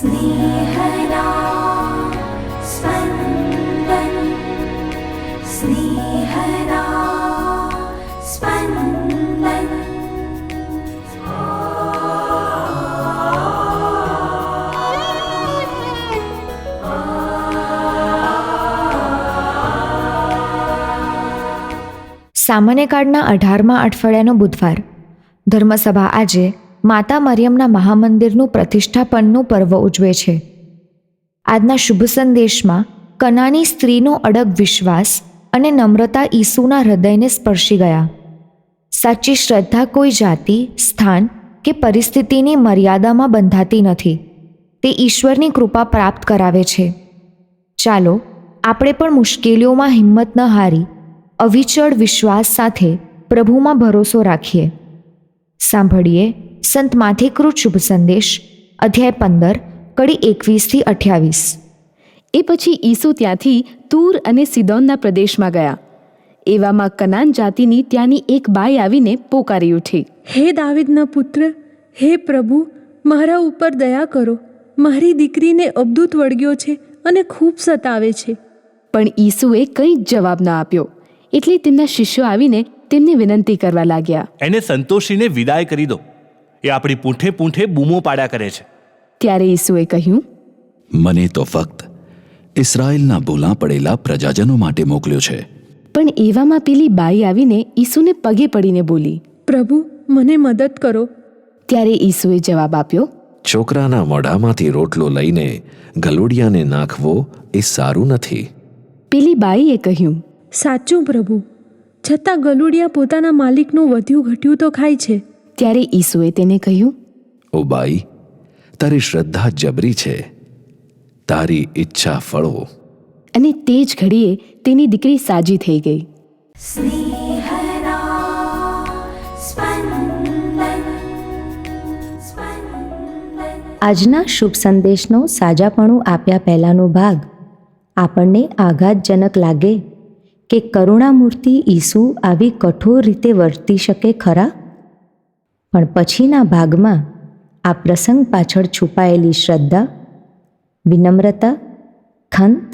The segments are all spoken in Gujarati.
स्नेहदा स्पन्दन स्नेहदा स्पन्दन। સામાન્ય કાળના 18મા અઠવાડિયાનો બુધવાર. ધર્મસભા આજે માતા મરિયમના મહામંદિરનું પ્રતિષ્ઠાપનનું પર્વ ઉજવે છે. આજના શુભ સંદેશમાં કનાની સ્ત્રીનો અડગ વિશ્વાસ અને નમ્રતા ઈસુના હૃદયને સ્પર્શી ગયા. સાચી શ્રદ્ધા કોઈ જાતિ, સ્થાન કે પરિસ્થિતિની મર્યાદામાં બંધાતી નથી. તે ઈશ્વરની કૃપા પ્રાપ્ત કરાવે છે. ચાલો આપણે પણ મુશ્કેલીઓમાં હિંમત ન હારી અવિચળ વિશ્વાસ સાથે પ્રભુમાં ભરોસો રાખીએ. સાંભળીએ સંત માથેકૃત શુભ સંદેશ, અધ્યાય 15, કડી 21-28. એ પછી ઈસુ ત્યાંથી તૂર અને સિદોનના પ્રદેશમાં ગયા. એવામાં કનાન જાતિની ત્યાંની એક બાઈ આવીને પોકારી ઉઠી, હે દાવીદના પુત્ર, હે પ્રભુ, મારા ઉપર દયા કરો. મારી દીકરીને અબદૂત વળગ્યો છે અને ખૂબ સતાવે છે. પણ ઈસુએ કંઈ જ જવાબ ન આપ્યો. એટલે તેમના શિષ્યો આવીને તેમને વિનંતી કરવા લાગ્યા, એને સંતોષીને વિદાય કરી દો. એ આપણી પૂંઠે પૂંઠે બૂમો પાડ્યા કરે છે. ત્યારે ઈસુએ કહ્યું, મને તો ફક્ત ઇસરાયેલના ભૂલા પડેલા પ્રજાજનો માટે મોકલ્યો છે. પણ એવામાં પેલી બાઈ આવીને ઈસુને પગે પડીને બોલી, પ્રભુ, મને મદદ કરો. ત્યારે ઈસુએ જવાબ આપ્યો, છોકરાના મોઢામાંથી રોટલો લઈને ગલુડિયાને નાખવો એ સારું નથી. પેલી બાઈએ કહ્યું, સાચું પ્રભુ, છતાં ગલુડિયા પોતાના માલિકનું વધ્યું ઘટ્યું તો ખાય છે. ત્યારે ઈસુએ તેને કહ્યું, ઓ બાઈ, તારી શ્રદ્ધા જબરી છે, તારી ઈચ્છા ફળો. અને તે જ ઘડીએ તેની દીકરી સાજી થઈ ગઈ. स्नेहदा स्पन्दन स्पन्दन। આજના શુભ સંદેશનો સાજાપણું આપ્યા પહેલાંનો ભાગ આપણને આઘાતજનક લાગે કે કરુણામૂર્તિ ઈસુ આવી કઠોર રીતે વર્તી શકે ખરા? પણ પછીના ભાગમાં આ પ્રસંગ પાછળ છુપાયેલી શ્રદ્ધા, વિનમ્રતા, ખંત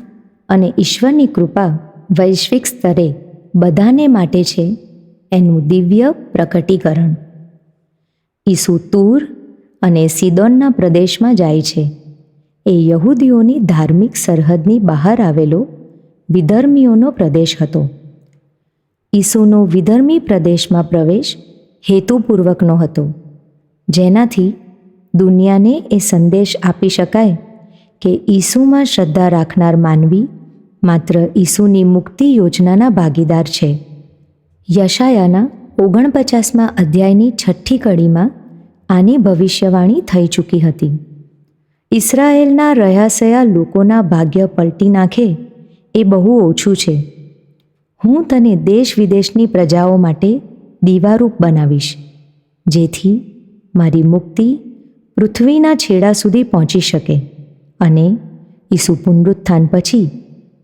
અને ઈશ્વરની કૃપા વૈશ્વિક સ્તરે બધાને માટે છે એનું દિવ્ય પ્રકટીકરણ. ઈસુ તૂર અને સિદોનના પ્રદેશમાં જાય છે. એ યહૂદીઓની ધાર્મિક સરહદની બહાર આવેલો વિધર્મીઓનો પ્રદેશ હતો. ઈસુનો વિધર્મી પ્રદેશમાં પ્રવેશ હેતુપૂર્વકનો હતો, જેનાથી દુનિયાને એ સંદેશ આપી શકાય કે ઈસુમાં શ્રદ્ધા રાખનાર માનવી માત્ર ઈસુની મુક્તિ યોજનાના ભાગીદાર છે. યશાયાના 49મા અધ્યાયની 6ઠી કડીમાં આની ભવિષ્યવાણી થઈ ચૂકી હતી. ઇસરાયેલના રહ્યાસયા લોકોના ભાગ્ય પલટી નાખે એ બહુ ઓછું છે. હું તને દેશ વિદેશની પ્રજાઓ માટે દીવારૂપ બનાવીશ, જેથી મારી મુક્તિ પૃથ્વીના છેડા સુધી પહોંચી શકે. અને ઈસુ પુનરુત્થાન પછી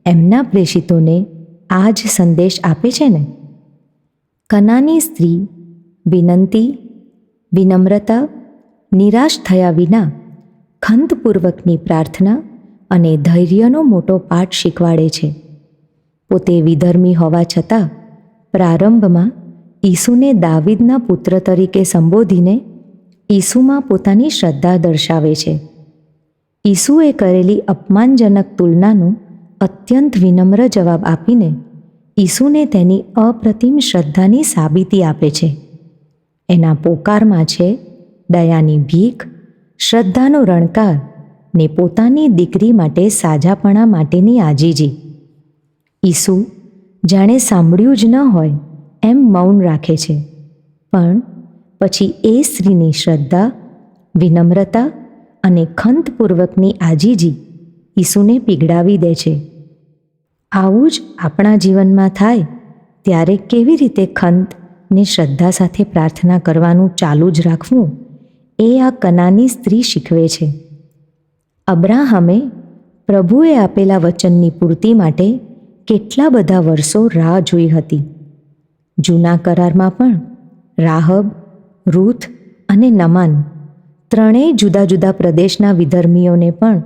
એમના પ્રેષિતોને આ જ સંદેશ આપે છે ને. કનાની સ્ત્રી વિનંતી, વિનમ્રતા, નિરાશ થયા વિના ખંતપૂર્વકની પ્રાર્થના અને ધૈર્યનો મોટો પાઠ શીખવાડે છે. પોતે વિધર્મી હોવા છતાં પ્રારંભમાં ઈસુને દાવીદના પુત્ર તરીકે સંબોધીને ઈસુમાં પોતાની શ્રદ્ધા દર્શાવે છે. ઈસુએ કરેલી અપમાનજનક તુલનાનો અત્યંત વિનમ્ર જવાબ આપીને ઈસુને તેની અપ્રતિમ શ્રદ્ધાની સાબિતી આપે છે. એના પોકારમાં છે દયાની ભીખ, શ્રદ્ધાનો રણકાર ને પોતાની દીકરી માટે સાજાપણા માટેની આજીજી. ઈસુ જાણે સાંભળ્યું જ ન હોય એમ મૌન રાખે છે, પણ પછી એ સ્ત્રીની શ્રદ્ધા, વિનમ્રતા અને ખંતપૂર્વકની આજીજી ઈસુને પીગળાવી દે છે. આવું જ આપણા જીવનમાં થાય ત્યારે કેવી રીતે ખંત ને શ્રદ્ધા સાથે પ્રાર્થના કરવાનું ચાલુ જ રાખવું, એ આ કનાની સ્ત્રી શીખવે છે. અબ્રાહમે પ્રભુએ આપેલા વચનની પૂર્તિ માટે કેટલા બધા વર્ષો રાહ જોઈ હતી. જૂના કરારમાં પણ રાહબ, રૂથ અને નમાન ત્રણેય જુદા જુદા પ્રદેશના વિધર્મીઓને પણ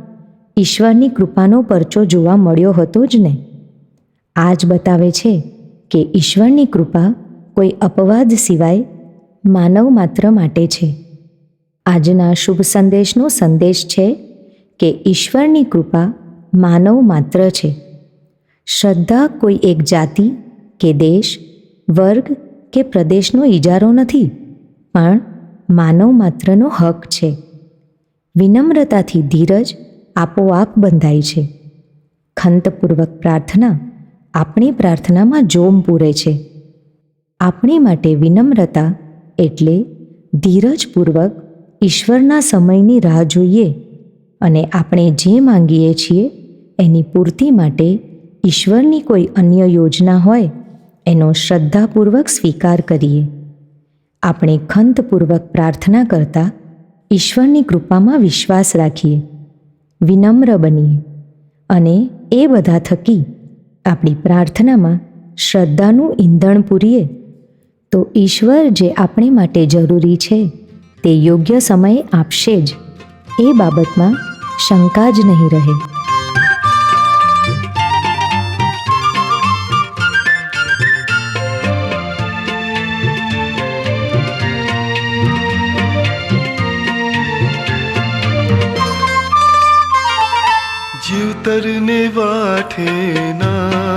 ઈશ્વરની કૃપાનો પરચો જોવા મળ્યો હતો જ ને. આ જ બતાવે છે કે ઈશ્વરની કૃપા કોઈ અપવાદ સિવાય માનવ માત્ર માટે છે. આજના શુભ સંદેશનો સંદેશ છે કે ઈશ્વરની કૃપા માનવ માત્ર છે. શ્રદ્ધા કોઈ એક જાતિ કે દેશ, વર્ગ કે પ્રદેશનો ઇજારો નથી, પણ માનવ માત્રનો હક છે. વિનમ્રતાથી ધીરજ આપોઆપ બંધાય છે. ખંતપૂર્વક પ્રાર્થના આપણી પ્રાર્થનામાં જોમ પૂરે છે. આપણી માટે વિનમ્રતા એટલે ધીરજપૂર્વક ઈશ્વરના સમયની રાહ જોઈએ અને આપણે જે માંગીએ છીએ એની પૂર્તિ માટે ઈશ્વરની કોઈ અન્ય યોજના હોય એનો શ્રદ્ધાપૂર્વક સ્વીકાર કરીએ. આપણે ખંતપૂર્વક પ્રાર્થના કરતા ઈશ્વરની કૃપામાં વિશ્વાસ રાખીએ, વિનમ્ર બનીએ અને એ બધા થકી આપણી પ્રાર્થનામાં શ્રદ્ધાનું ઈંધણ પૂરીએ તો ઈશ્વર જે આપણે માટે જરૂરી છે તે યોગ્ય સમયે આપશે જ. એ બાબતમાં શંકા જ નહીં રહે. જીવતરને વાઠે ના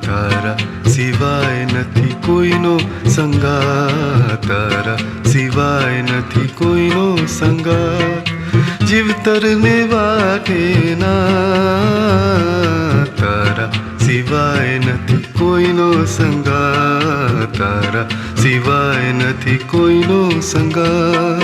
તારા સિવાય નથી કોઈનો સંગા, તારા સિવાય નથી કોઈનો સંગા. જીવતરને વાઠે ના તારા સિવાય નથી કોઈનો સંગા, તારા સિવાય નથી કોઈનો સંગા.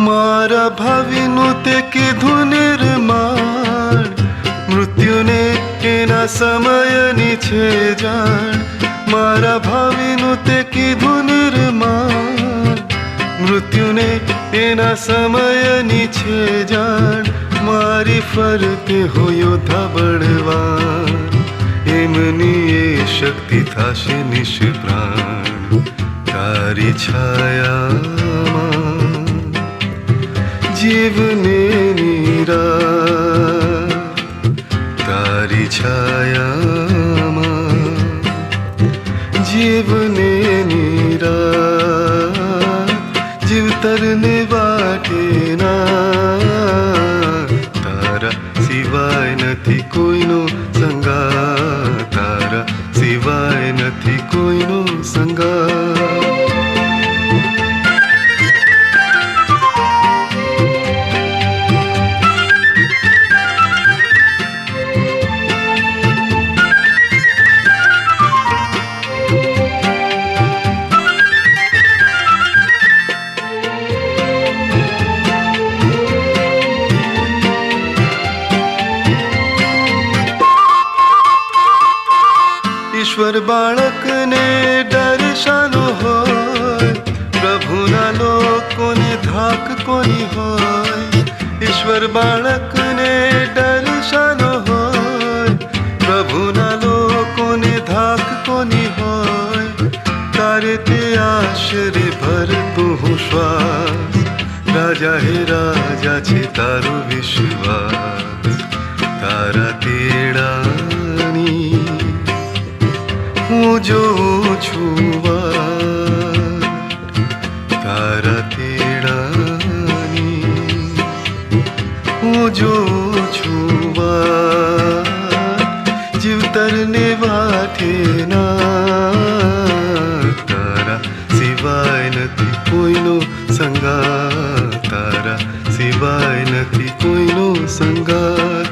મારા ભાવિનું તે કીધું નિર્માણ, મૃત્યુને એના સમયની છે જાણ. મારા ભાવિનું તે કીધું નિર્માણ, મૃત્યુને એના સમયની છે જાણ. મારી ફરતે હો યોદ્ધા બળવાન, એમની એ શક્તિ થશે નિષ્પ્રાણ. તારી છાયામાં જીવને નીરા, તારી છાયામાં જીવને નીરા. જીવતરને વાટે ના તારા સિવાય નથી કોઈનો સંગા, તારા સિવાય નથી કોઈનો સંગા. ઈશ્વર બાળકને ડર શાનો હોય, પ્રભુના લોકોને ધાક કોની હોય. ઈશ્વર બાળકને ડર શાનો હોય, પ્રભુના લોકોને ધાક કોની હોય. તારે તે આશરે ભરતું હું શ્વાસ, રાજા હે રાજા છે તારો વિશ્વાસ. તારા તેડાની હું જોઉં છું વાત, તારા તેડાની હું જોઉં છું વાત. જીવતરને વાઠે ના તારા સિવાય નથી કોઈનો સંગાત, તારા સિવાય નથી કોઈનો સંગાત.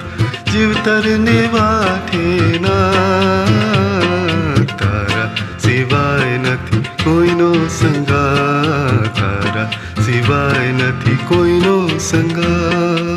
જીવતરને વાઠે ના તારા સિવાય નથી કોઈનો સંગાત, તારા સિવાય નથી કોઈનો સંગાત.